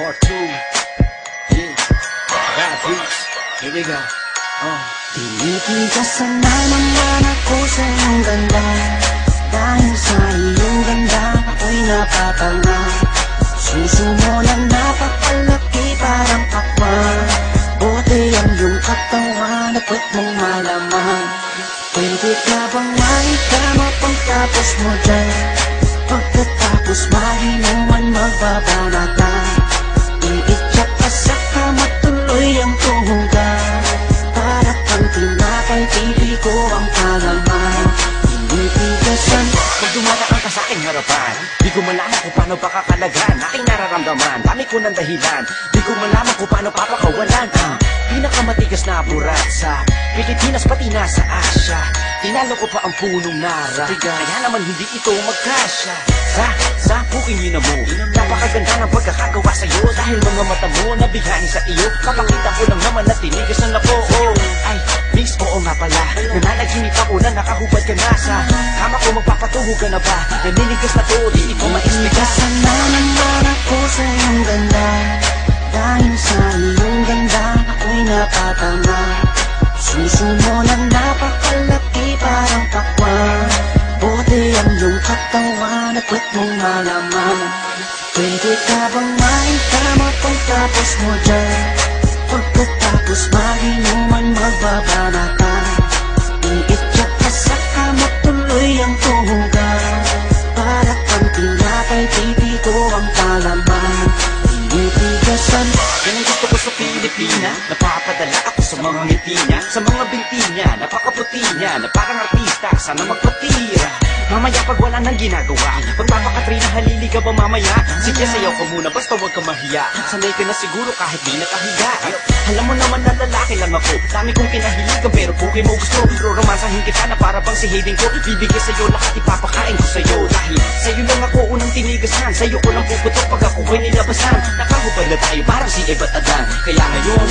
Part 2. Yeah. Bad beats. Here we go. Tinitigasan na naman ako sa iyong ganda. Dahil sa iyong ganda ako'y napatanga. Suso mo na napakalaki parang pakwan. Buti ang iyong katawan at puwet mong malaman. Pwede ka bang maikama pagtapos mo dyan? Pagkatapos mainuman magbabanata. Iitsak ka sa kama tuloy ang tuhugan. Para kang tinapay, pipi ko ang palaman. Tinitigasan. Pag dumadaan ka sa aking harapan, di ko malaman kung paano pakakalagan aking nararamdaman. Dami ko ng dahilan, di ko malaman kung paano papakawalan ang pinakamatigas na burat sa Pilipinas pati na sa Asya. Tinalo ko pa ang punong nara, kaya naman hindi ito magkasya. Sa puking ina mo, napakaganda ng pagkakagawa sa'yo. Dahil mga mata mo nabigani sa iyo, kapakita ko lang naman na tinigas ng lapo. Ay, miss, oo nga pala, nananaginip ako na nakahubad ka na sa kama ko. Magpapatuho ka na ba? Naninigas na to, di ito ma-explica. Tinitigasan na naman ako sa iyong ganda. Dahil sa iyong ganda ako'y napatanga. Suso mo na napakalaki parang pakwan. Buti ang iyong katawan at puwet mong malaman. Pwede ka bang maikama pagtapos mo dyan? Pagkatapos mainuman magbabanata. Iitsak ka sa kama tuloy ang tuhugan. Para kang tinapay, pipi ko ang palaman. Tinitigasan. Yan ang gusto ko sa Pilipina. Napapadala ako sa mga ngiti niya, sa mga binti niya, napakaputi niya, na parang artista, sana magpatira. Mamaya pag wala nang ginagawa, pagpapakatrina, halili ka ba mamaya? Sige, sayaw ka muna, basta huwag ka mahiya. Sanay ka na siguro kahit di nakahiga. Alam mo naman na lalaki lang ako, dami kong pinahiligan, pero puki mo gusto. Romansahin kita na para bang si Hayden ko. Bibigay sa'yo lahat, ipapakain ko sa'yo. Dahil sa'yo lang ako unang tinigasan, sa'yo ko lang puputok pag ako ko'y nilabasan. Nakahubad na tayo parang si Eva at Adan. Kaya ngayon,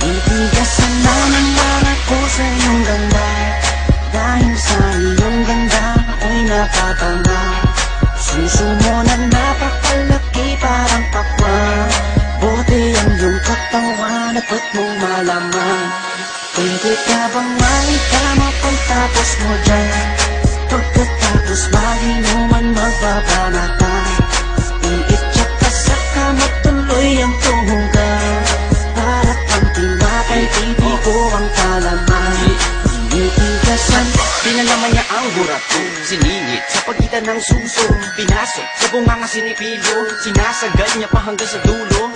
tinitigasan na naman ako sa iyong ganda. Dahil sa iyong ganda ako'y napatanga. Suso mo na napakalaki parang pakwan. Buti ang iyong katawan at puwet mong malaman. Pwede ka bang maikama pagtapos mo dyan? Pagkatapos mainuman magbabanata. Iitsak ka sa kama tuloy ang tuhugan. Para kang tinapay, pipi ko ang palaman. Tinitigasan. pinalaman niya ang burat ko, siningit sa pagitan ng suso. Pinasok sa bunganga sinipilo, sinasagad niya pa hanggang sa dulo.